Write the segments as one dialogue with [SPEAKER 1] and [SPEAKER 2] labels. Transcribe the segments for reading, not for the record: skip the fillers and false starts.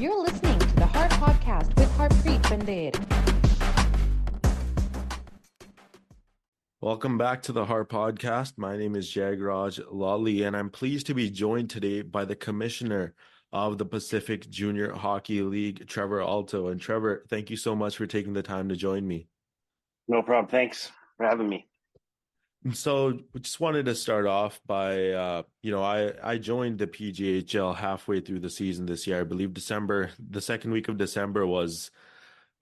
[SPEAKER 1] You're listening to the Heart Podcast with Harpreet Bandir.
[SPEAKER 2] Welcome back to the Heart Podcast. My name is Jagraj, Lalli, and I'm pleased to be joined today by the Commissioner of the Pacific Junior Hockey League, Trevor Alto. And Trevor, thank you so much for taking the time to join me.
[SPEAKER 3] No problem. Thanks for having me.
[SPEAKER 2] So just wanted to start off by, I joined the PJHL halfway through the season this year. I believe the second week of December was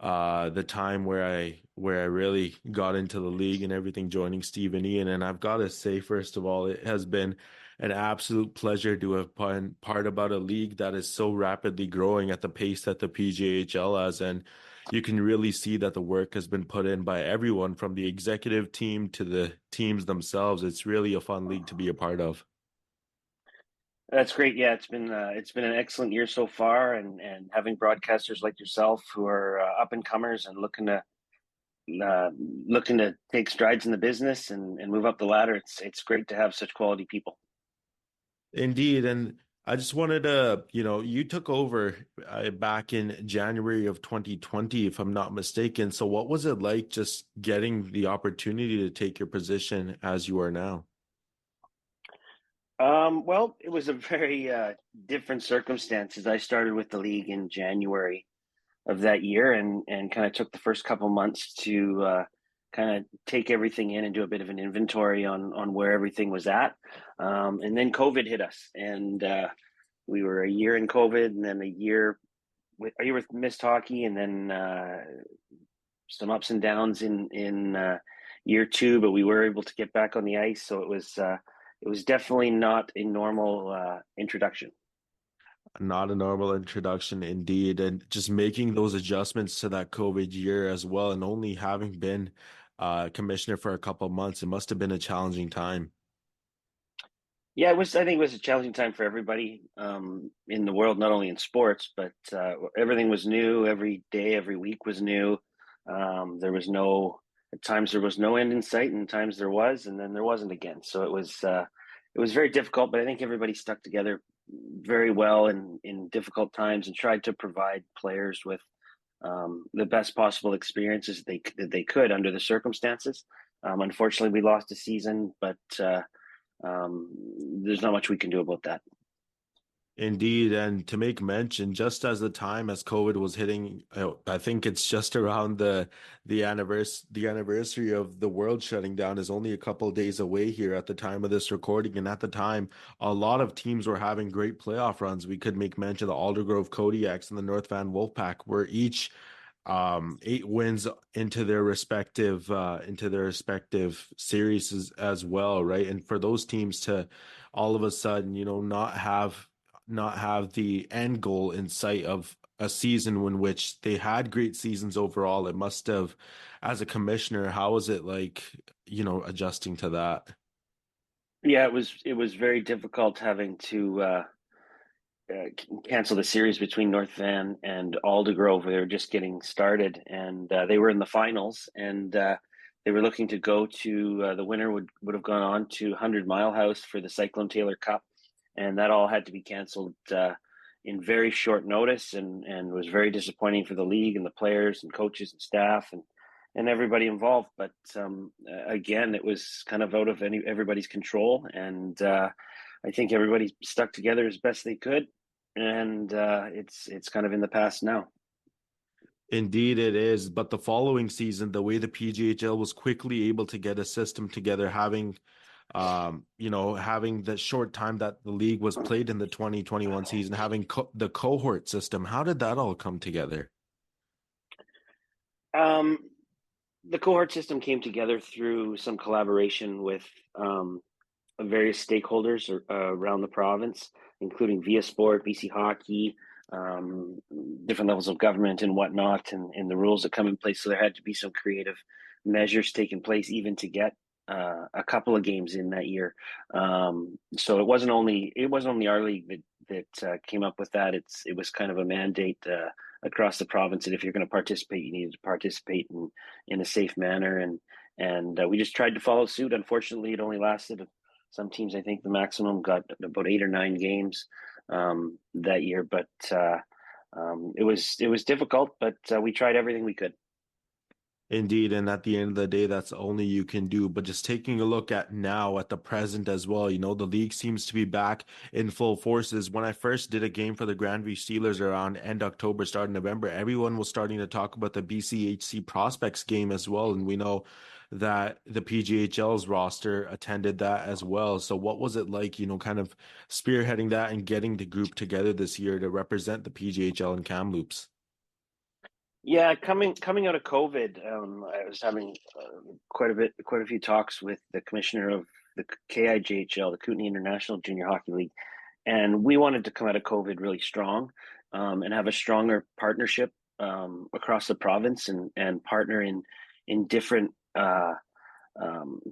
[SPEAKER 2] the time where I really got into the league and everything, joining Steve and Ian. And I've got to say, first of all, it has been an absolute pleasure to have been part about a league that is so rapidly growing at the pace that the PJHL has. And you can really see that the work has been put in by everyone from the executive team to the teams themselves. It's really a fun league to be a part of.
[SPEAKER 3] That's great. Yeah, it's been an excellent year so far, and having broadcasters like yourself who are up and comers and looking to take strides in the business and move up the ladder. It's great to have such quality people.
[SPEAKER 2] Indeed, and I just wanted to, you took over back in January of 2020, if I'm not mistaken. So what was it like just getting the opportunity to take your position as you are now?
[SPEAKER 3] Well, it was a very different circumstances. I started with the league in January of that year and kind of took the first couple months to kind of take everything in and do a bit of an inventory on where everything was at. And then COVID hit us, and we were a year in COVID, and then a year with missed hockey, and then some ups and downs in year two, but we were able to get back on the ice. So it was definitely not a normal introduction.
[SPEAKER 2] Not a normal introduction, indeed. And just making those adjustments to that COVID year as well, and only having been commissioner for a couple of months, it must have been a challenging time.
[SPEAKER 3] Yeah, I think it was a challenging time for everybody in the world, not only in sports, but everything was new. Every day, every week was new. At times there was no end in sight, and times there was, and then there wasn't again. So it was very difficult, but I think everybody stuck together very well in difficult times and tried to provide players with the best possible experiences that they could under the circumstances. Unfortunately, we lost a season, but there's not much we can do about that.
[SPEAKER 2] Indeed, and to make mention, just as the time as COVID was hitting, I think it's just around the anniversary of the world shutting down is only a couple of days away here at the time of this recording. And at the time, a lot of teams were having great playoff runs. We could make mention of the Aldergrove Kodiaks and the North Van Wolfpack were each 8 wins into their respective series as well, right? And for those teams to all of a sudden, not have the end goal in sight of a season in which they had great seasons overall, it must have, as a commissioner, how was it like, adjusting to that?
[SPEAKER 3] Yeah, it was very difficult having to cancel the series between North Van and Aldergrove. They were just getting started, and they were in the finals, and they were looking to go to the winner would have gone on to 100 Mile House for the Cyclone Taylor Cup. And that all had to be canceled in very short notice, and was very disappointing for the league and the players and coaches and staff and everybody involved. But again, it was kind of out of everybody's control, and I think everybody stuck together as best they could, and it's kind of in the past now.
[SPEAKER 2] Indeed, it is. But the following season, the way the PJHL was quickly able to get a system together, having the short time that the league was played in the 2021 season, having the cohort system, how did that all come together?
[SPEAKER 3] The cohort system came together through some collaboration with various stakeholders around the province, including Via Sport, BC Hockey, different levels of government and whatnot, and the rules that come in place. So there had to be some creative measures taking place even to get a couple of games in that year. So it wasn't only our league that came up with that. It was kind of a mandate across the province that if you're going to participate, you needed to participate in a safe manner, and we just tried to follow suit. Unfortunately, it only lasted. Some teams, I think, the maximum got about 8 or 9 games that year, but it was difficult, but we tried everything we could.
[SPEAKER 2] Indeed, and at the end of the day, that's only you can do. But just taking a look at now, at the present as well, the league seems to be back in full forces. When I first did a game for the Grandview Steelers around end October, start November, everyone was starting to talk about the BCHC Prospects game as well. And we know that the PJHL's roster attended that as well. So what was it like, kind of spearheading that and getting the group together this year to represent the PJHL in Kamloops?
[SPEAKER 3] Yeah, coming out of COVID, I was having quite a few talks with the commissioner of the KIJHL, the Kootenay International Junior Hockey League, and we wanted to come out of COVID really strong, and have a stronger partnership across the province, and partner in different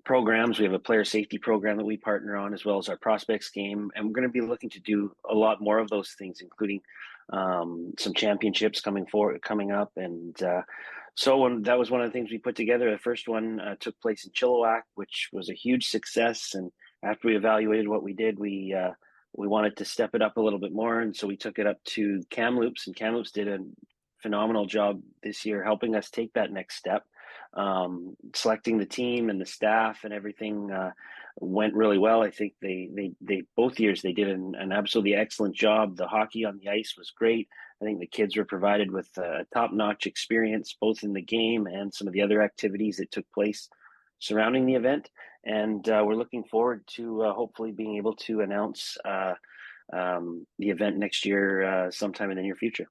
[SPEAKER 3] programs. We have a player safety program that we partner on, as well as our prospects game, and we're going to be looking to do a lot more of those things, including some championships coming up, and that was one of the things we put together. The first one took place in Chilliwack, which was a huge success. And after we evaluated what we did, we wanted to step it up a little bit more, and so we took it up to Kamloops, and Kamloops did a phenomenal job this year helping us take that next step. Selecting the team and the staff and everything went really well. I think they both years they did an absolutely excellent job. The hockey on the ice was great. I think the kids were provided with a top-notch experience, both in the game and some of the other activities that took place surrounding the event. And we're looking forward to hopefully being able to announce the event next year, sometime in the near future.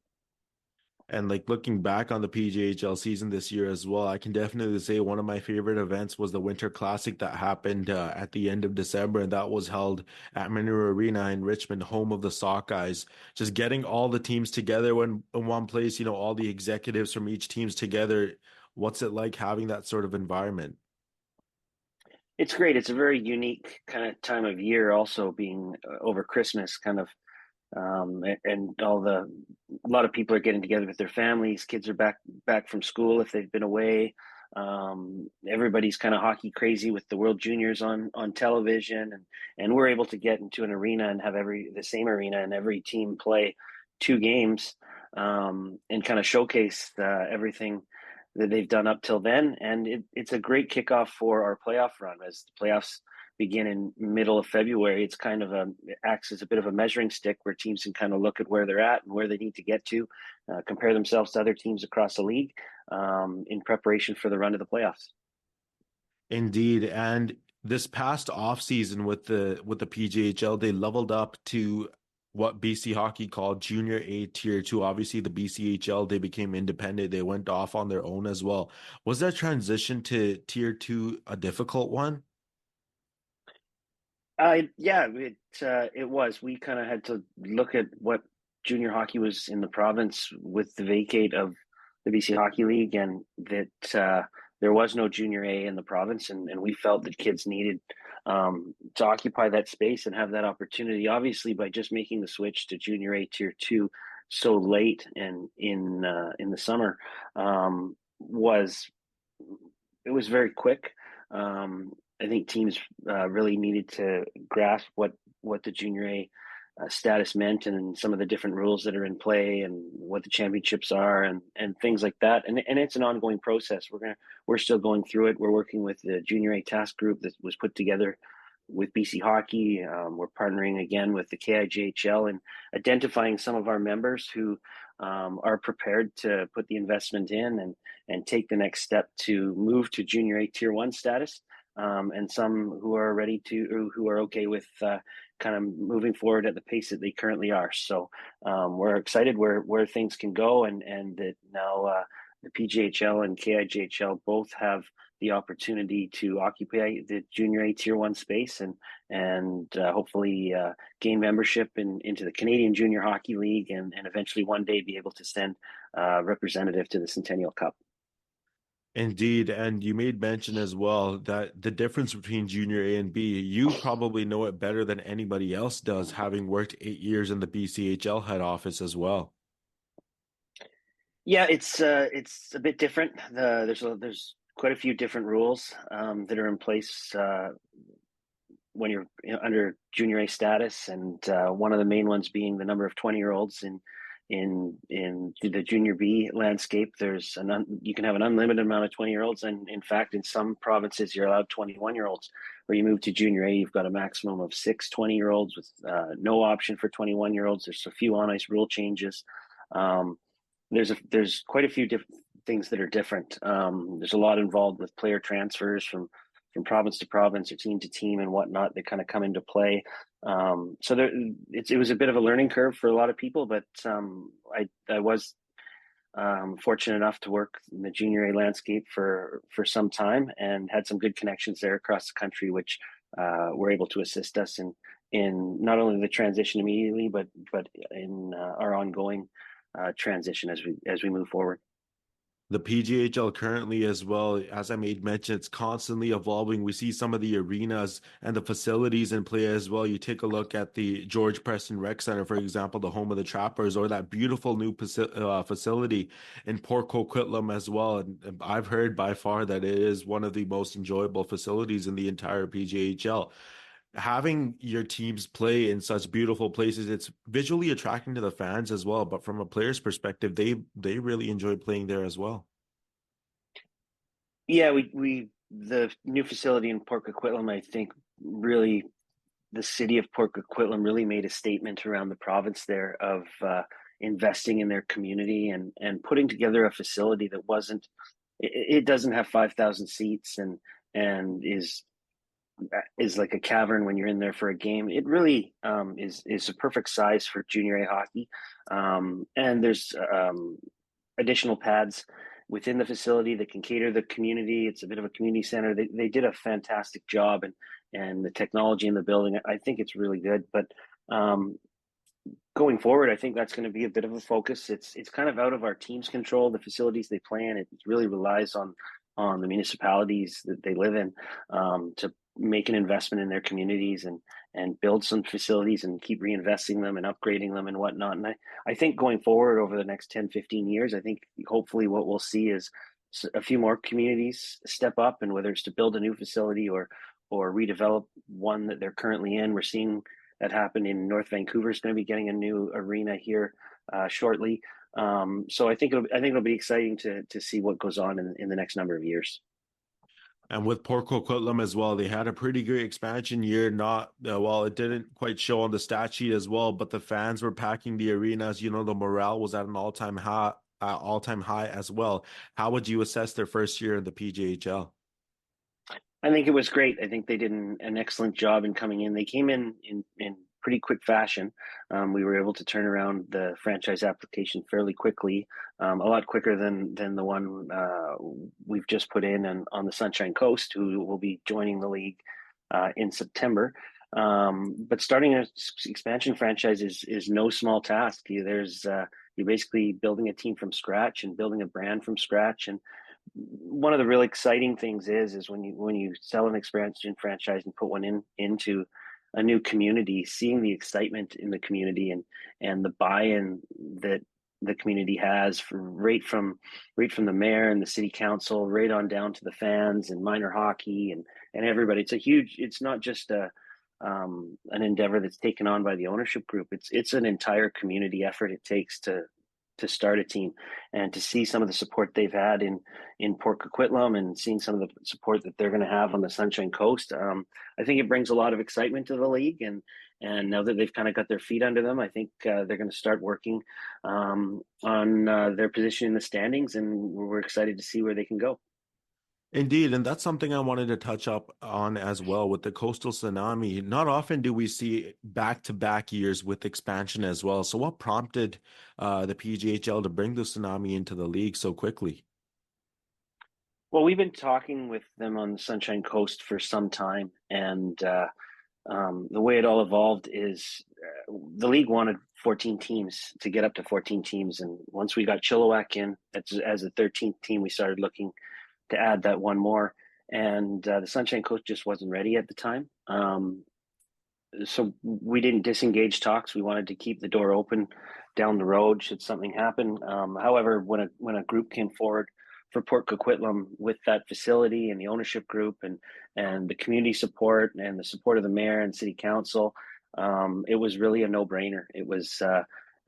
[SPEAKER 2] And like looking back on the PJHL season this year as well, I can definitely say one of my favorite events was the Winter Classic that happened at the end of December, and that was held at Manure Arena in Richmond, home of the Sockeyes. Just getting all the teams together in one place, all the executives from each teams together. What's it like having that sort of environment?
[SPEAKER 3] It's great. It's a very unique kind of time of year, also being over Christmas, kind of, and a lot of people are getting together with their families. Kids are back from school if they've been away. Everybody's kind of hockey crazy with the World Juniors on television, and we're able to get into an arena and have the same arena and every team play two games, and kind of showcase everything that they've done up till then. And it's a great kickoff for our playoff run as the playoffs begin in middle of February. It's kind of acts as a bit of a measuring stick where teams can kind of look at where they're at and where they need to get to, compare themselves to other teams across the league, in preparation for the run to the playoffs.
[SPEAKER 2] Indeed, and this past off season with the PJHL, they leveled up to what BC Hockey called Junior A Tier 2. Obviously, the BCHL, they became independent. They went off on their own as well. Was that transition to Tier 2 a difficult one?
[SPEAKER 3] Yeah, it was. We kind of had to look at what junior hockey was in the province with the vacate of the BC Hockey League, and that there was no junior A in the province, and we felt that kids needed to occupy that space and have that opportunity. Obviously, by just making the switch to junior A Tier 2 so late and in the summer, was it was very quick. I think teams really needed to grasp what the junior A status meant, and some of the different rules that are in play, and what the championships are, and things like that. And it's an ongoing process. We're still going through it. We're working with the junior A task group that was put together with BC Hockey. We're partnering again with the KIJHL and identifying some of our members who are prepared to put the investment in and take the next step to move to junior A Tier 1 status. And some who are ready to, who are okay with kind of moving forward at the pace that they currently are. So we're excited where things can go, and that now the PJHL and KIJHL both have the opportunity to occupy the junior A Tier 1 space, and hopefully gain membership into the Canadian Junior Hockey League, and eventually one day be able to send a representative to the Centennial Cup.
[SPEAKER 2] Indeed, and you made mention as well that the difference between junior A and B, you probably know it better than anybody else does, having worked 8 years in the BCHL head office as well.
[SPEAKER 3] Yeah, it's a bit different. There's quite a few different rules that are in place when you're under junior A status, and one of the main ones being the number of 20-year-olds in the junior B landscape, you can have an unlimited amount of 20-year-olds, and in fact, in some provinces, you're allowed 21-year-olds. Where you move to junior A, you've got a maximum of 6 20-year-olds with no option for 21-year-olds. There's a few on ice rule changes. There's quite a few different things that are different. There's a lot involved with player transfers from province to province or team to team and whatnot that kind of come into play. It was a bit of a learning curve for a lot of people, but I was fortunate enough to work in the junior A landscape for some time and had some good connections there across the country, which were able to assist us in not only the transition immediately, but in our ongoing transition as we move forward.
[SPEAKER 2] The PJHL currently, as well, as I made mention, it's constantly evolving. We see some of the arenas and the facilities in play as well. You take a look at the George Preston Rec Center, for example, the home of the Trappers, or that beautiful new facility in Port Coquitlam as well. And I've heard by far that it is one of the most enjoyable facilities in the entire PJHL. Having your teams play in such beautiful places, it's visually attracting to the fans as well. But from a player's perspective, they really enjoy playing there as well.
[SPEAKER 3] Yeah, the new facility in Port Coquitlam, I think really the city of Port Coquitlam really made a statement around the province there of investing in their community and putting together a facility that it doesn't have 5,000 seats and is like a cavern when you're in there for a game. It really is a perfect size for junior A hockey. And there's additional pads within the facility that can cater the community. It's a bit of a community center. They did a fantastic job, and the technology in the building, I think it's really good. But going forward, I think that's going to be a bit of a focus. It's kind of out of our team's control, the facilities they play in. It really relies on the municipalities that they live in to make an investment in their communities and build some facilities and keep reinvesting them and upgrading them and whatnot. And I think going forward over the next 10, 15 years, I think hopefully what we'll see is a few more communities step up, and whether it's to build a new facility or redevelop one that they're currently in. We're seeing that happen in North Vancouver. Is going to be getting a new arena here shortly. So I think it'll be exciting to see what goes on in the next number of years.
[SPEAKER 2] And with Port Coquitlam as well, they had a pretty great expansion year. Not well, it didn't quite show on the stat sheet as well, but the fans were packing the arenas. You know, the morale was at an all-time high as well. How would you assess their first year in the PJHL?
[SPEAKER 3] I think it was great. I think they did an excellent job in coming in. They came in pretty quick fashion. We were able to turn around the franchise application fairly quickly, a lot quicker than the one we've just put in on the Sunshine Coast, who will be joining the league in September. But starting an expansion franchise is no small task. You're basically building a team from scratch and building a brand from scratch. And one of the really exciting things is when you sell an expansion franchise and put one into a new community, seeing the excitement in the community and the buy-in that the community has right from the mayor and the city council, right on down to the fans and minor hockey and everybody. It's not just an endeavor that's taken on by the ownership group. It's an entire community effort it takes to start a team, and to see some of the support they've had in Port Coquitlam and seeing some of the support that they're going to have on the Sunshine Coast. I think it brings a lot of excitement to the league, and now that they've kind of got their feet under them, I think they're going to start working on their position in the standings, and we're excited to see where they can go.
[SPEAKER 2] Indeed, and that's something I wanted to touch up on as well with the Coastal Tsunami. Not often do we see back-to-back years with expansion as well. So what prompted the PJHL to bring the Tsunami into the league so quickly?
[SPEAKER 3] Well, we've been talking with them on the Sunshine Coast for some time, and the way it all evolved is the league wanted 14 teams to get up to 14 teams. And once we got Chilliwack in as a 13th team, we started looking to add that one more, and the Sunshine Coast just wasn't ready at the time. So we didn't disengage talks. We wanted to keep the door open down the road should something happen. However, when a group came forward for Port Coquitlam with that facility and the ownership group and the community support and the support of the mayor and city council, it was really a no-brainer. It was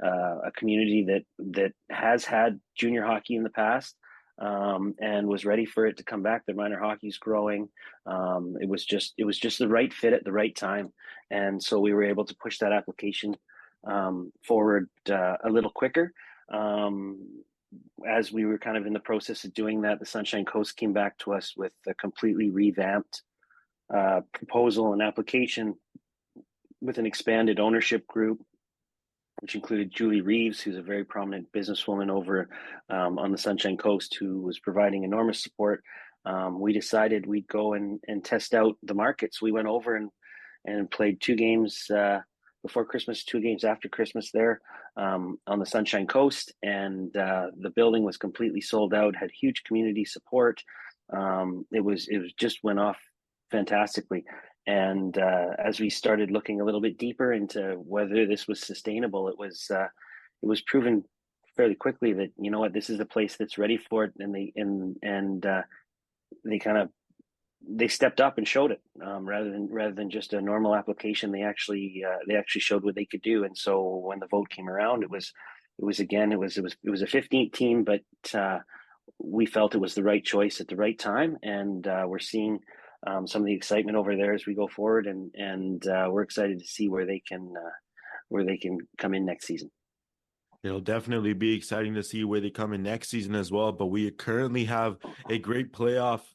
[SPEAKER 3] a community that has had junior hockey in the past, and was ready for it to come back. Their minor hockey is growing. It was just the right fit at the right time, and so we were able to push that application forward a little quicker. As we were kind of in the process of doing that, the Sunshine Coast came back to us with a completely revamped proposal and application with an expanded ownership group, which included Julie Reeves, who's a very prominent businesswoman over on the Sunshine Coast, who was providing enormous support. We decided we'd go and test out the markets. We went over and played 2 games before Christmas, 2 games after Christmas there on the Sunshine Coast, and the building was completely sold out, had huge community support. It was just went off fantastically. And as we started looking a little bit deeper into whether this was sustainable, it was proven fairly quickly that, you know what, this is a place that's ready for it, and they stepped up and showed it, rather than just a normal application. They actually showed what they could do. And so when the vote came around, it was a 15th team, but we felt it was the right choice at the right time, and we're seeing some of the excitement over there as we go forward, and we're excited to see where they can come in next season.
[SPEAKER 2] It'll definitely be exciting to see where they come in next season as well. But we currently have a great playoff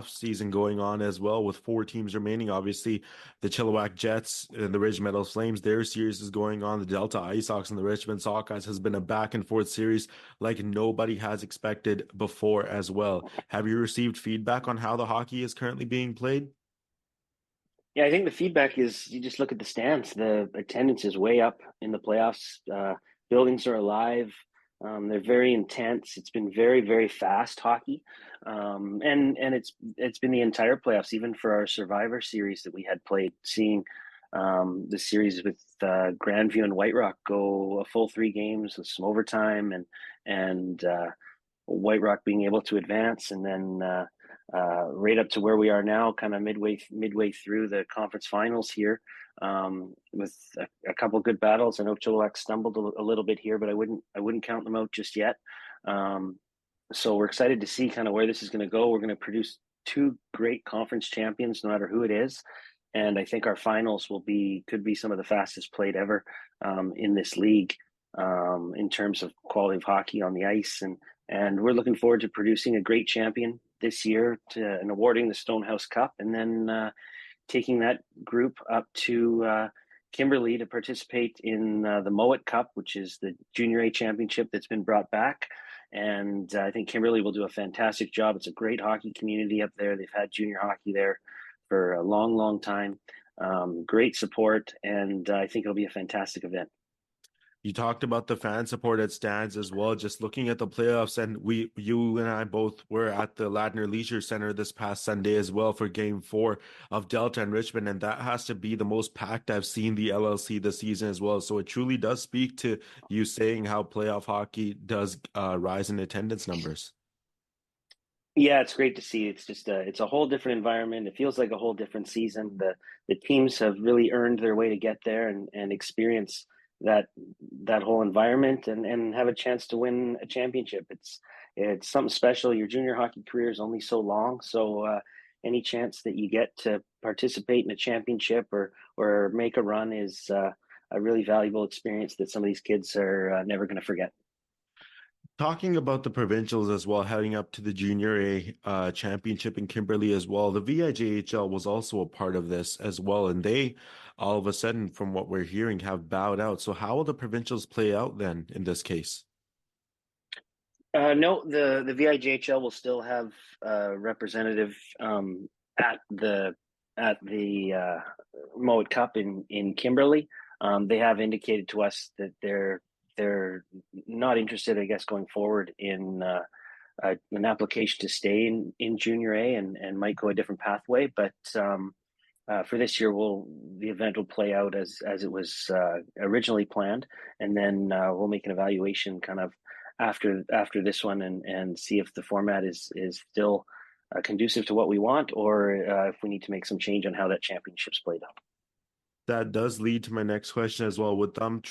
[SPEAKER 2] season going on as well, with 4 teams remaining. Obviously, the Chilliwack Jets and the Ridge Meadows Flames, their series is going on. The Delta Ice Hawks and the Richmond Sockeyes has been a back and forth series like nobody has expected before as well. Have you received feedback on how the hockey is currently being played?
[SPEAKER 3] Yeah, I think the feedback is, you just look at the stands. The attendance is way up in the playoffs. Buildings are alive. They're very intense. It's been very, very fast hockey, and it's been the entire playoffs, even for our Survivor series that we had played. Seeing the series with Grandview and White Rock go a full 3 games with some overtime, and White Rock being able to advance, and then right up to where we are now, kind of midway through the conference finals here. With a couple of good battles. I know Chilliwack stumbled a little bit here, but I wouldn't count them out just yet. So we're excited to see kind of where this is going to go. We're going to produce 2 great conference champions, no matter who it is, and I think our finals could be some of the fastest played ever in this league, in terms of quality of hockey on the ice, and we're looking forward to producing a great champion this year and awarding the Stonehouse Cup, and then taking that group up to Kimberley to participate in the Mowat Cup, which is the Junior A championship that's been brought back. And I think Kimberley will do a fantastic job. It's a great hockey community up there. They've had junior hockey there for a long, long time. Great support, and I think it'll be a fantastic event.
[SPEAKER 2] You talked about the fan support at stands as well. Just looking at the playoffs, and you and I both were at the Ladner Leisure Center this past Sunday as well for Game 4 of Delta and Richmond, and that has to be the most packed I've seen the LLC this season as well. So it truly does speak to you saying how playoff hockey does rise in attendance numbers.
[SPEAKER 3] Yeah, it's great to see. It's just it's a whole different environment. It feels like a whole different season. The teams have really earned their way to get there and experience that whole environment and have a chance to win a championship. It's something special. Your junior hockey career is only so long, so any chance that you get to participate in a championship or make a run is a really valuable experience that some of these kids are never going to forget.
[SPEAKER 2] Talking about the provincials as well, heading up to the Junior A championship in Kimberley as well, the VIJHL was also a part of this as well, and they all of a sudden, from what we're hearing, have bowed out. So how will the provincials play out then in this case?
[SPEAKER 3] No, the VIJHL will still have a representative at the Mowat Cup in Kimberley. They have indicated to us that they're not interested, I guess, going forward in an application to stay in Junior A and might go a different pathway. But for this year, the event will play out as it was originally planned, and then we'll make an evaluation kind of after this one and see if the format is still conducive to what we want, or if we need to make some change on how that championship's played out.
[SPEAKER 2] That does lead to my next question as well. With them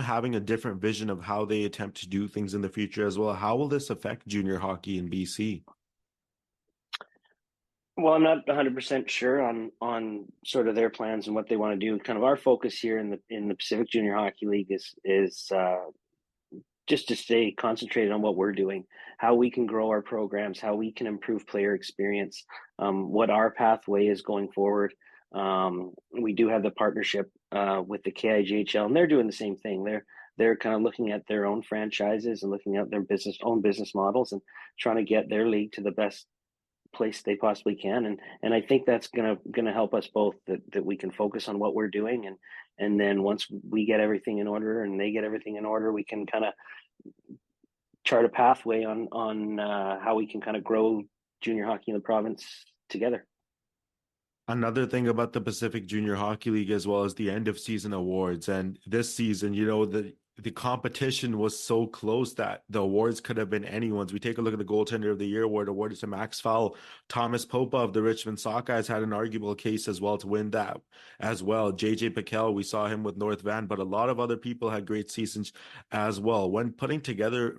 [SPEAKER 2] having a different vision of how they attempt to do things in the future as well, how will this affect junior hockey in BC?
[SPEAKER 3] Well, I'm not 100% sure on sort of their plans and what they want to do. Kind of our focus here in the Pacific Junior Hockey League is just to stay concentrated on what we're doing, how we can grow our programs, how we can improve player experience, what our pathway is going forward. We do have the partnership with the KIJHL, and they're doing the same thing. They're kind of looking at their own franchises and looking at their own business models and trying to get their league to the best place they possibly can. And I think that's gonna help us both, that we can focus on what we're doing, and then once we get everything in order and they get everything in order, we can kind of chart a pathway on how we can kind of grow junior hockey in the province together.
[SPEAKER 2] Another thing about the Pacific Junior Hockey League as well as the end of season awards. And this season, the competition was so close that the awards could have been anyone's. We take a look at the Goaltender of the Year award awarded to Max Fowl. Thomas Popa of the Richmond Sockeyes had an arguable case as well to win that as well. JJ Piquel, we saw him with North Van, but a lot of other people had great seasons as well. When putting together,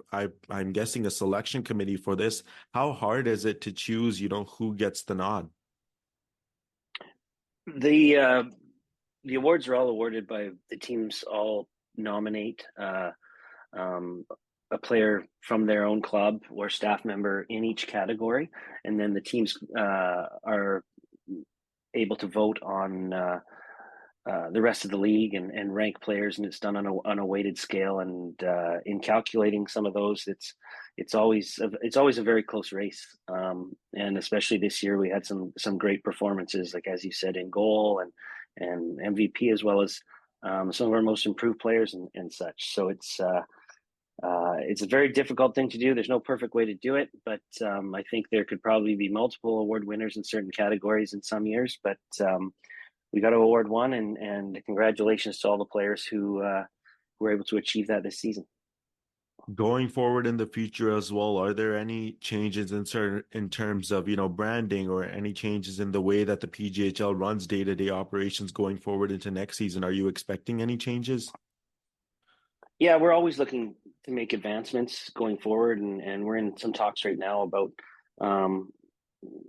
[SPEAKER 2] I'm guessing, a selection committee for this, how hard is it to choose, who gets the nod?
[SPEAKER 3] The awards are all awarded by the teams. All nominate a player from their own club or staff member in each category, and then the teams are able to vote on the rest of the league and rank players, and it's done on a weighted scale. And in calculating some of those, it's always a very close race. And especially this year, we had some great performances, like as you said, in goal and MVP, as well as some of our most improved players and such. So it's a very difficult thing to do. There's no perfect way to do it, but I think there could probably be multiple award winners in certain categories in some years. But we got to award one, and congratulations to all the players who were able to achieve that this season.
[SPEAKER 2] Going forward in the future as well, are there any changes in terms of branding, or any changes in the way that the PJHL runs day-to-day operations going forward into next season? Are you expecting any changes?
[SPEAKER 3] Yeah, we're always looking to make advancements going forward, and we're in some talks right now about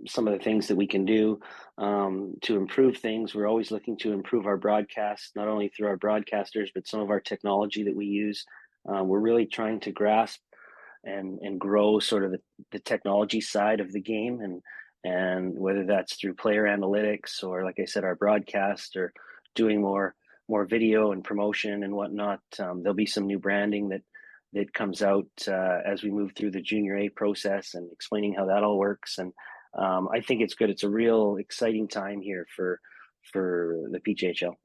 [SPEAKER 3] some of the things that we can do to improve things. We're always looking to improve our broadcast, not only through our broadcasters, but some of our technology that we use. We're really trying to grasp and grow sort of the technology side of the game, and whether that's through player analytics or, like I said, our broadcast, or doing more video and promotion and whatnot. There'll be some new branding that comes out as we move through the Junior A process, and explaining how that all works. And I think it's good. It's a real exciting time here for the PJHL.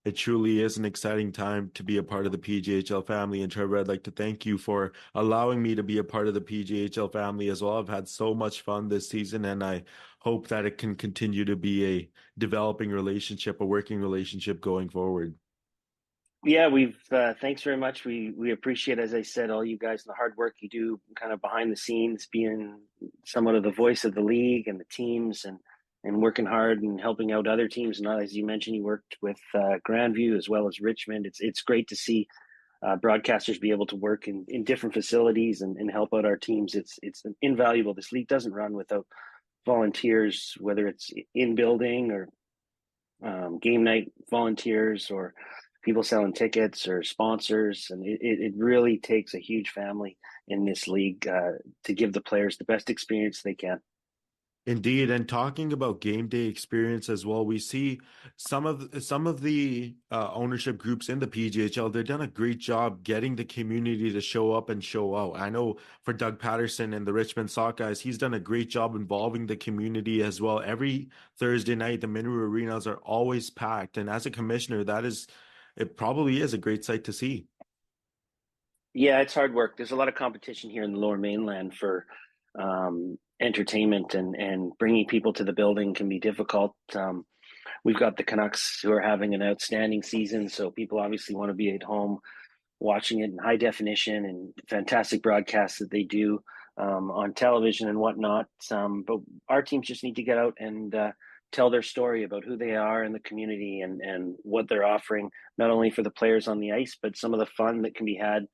[SPEAKER 2] It truly is an exciting time to be a part of the PJHL family. And Trevor, I'd like to thank you for allowing me to be a part of the PJHL family as well. I've had so much fun this season, and I hope that it can continue to be a developing relationship, a working relationship going forward.
[SPEAKER 3] Yeah, thanks very much. We appreciate, as I said, all you guys and the hard work you do kind of behind the scenes, being somewhat of the voice of the league and the teams, and working hard and helping out other teams. And as you mentioned, you worked with Grandview as well as Richmond. It's great to see broadcasters be able to work in different facilities and help out our teams. It's invaluable. This league doesn't run without volunteers, whether it's in building or game night volunteers, or people selling tickets, or sponsors. And it really takes a huge family in this league to give the players the best experience they can.
[SPEAKER 2] Indeed, and talking about game day experience as well, we see some of the ownership groups in the PJHL. They've done a great job getting the community to show up and show out. I know for Doug Patterson and the Richmond Sockeyes, he's done a great job involving the community as well. Every Thursday night, the Minru arenas are always packed, and as a commissioner, it probably is a great sight to see.
[SPEAKER 3] Yeah, it's hard work. There's a lot of competition here in the Lower Mainland for entertainment, and bringing people to the building can be difficult. We've got the Canucks who are having an outstanding season, so people obviously want to be at home watching it in high definition, and fantastic broadcasts that they do on television and whatnot. But our teams just need to get out and tell their story about who they are in the community and what they're offering, not only for the players on the ice, but some of the fun that can be had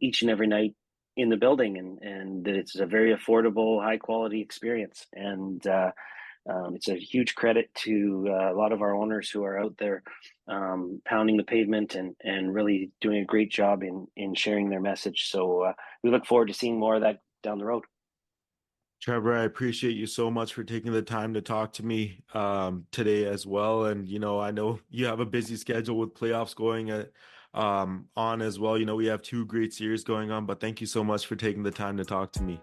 [SPEAKER 3] each and every night in the building, and that it's a very affordable, high quality experience. And it's a huge credit to a lot of our owners who are out there pounding the pavement and really doing a great job in sharing their message. So we look forward to seeing more of that down the road.
[SPEAKER 2] Trevor, I appreciate you so much for taking the time to talk to me today as well. And, I know you have a busy schedule with playoffs going on as well. We have 2 great series going on, but thank you so much for taking the time to talk to me.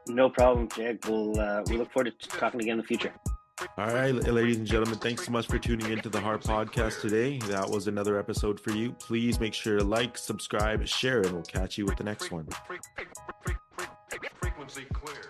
[SPEAKER 3] No problem, Jag. We look forward to talking again in the future.
[SPEAKER 2] All right, ladies and gentlemen, thanks so much for tuning into the Heart Podcast today. That was another episode for you. Please make sure to like, subscribe, share, and we'll catch you with the next one. Frequency clear.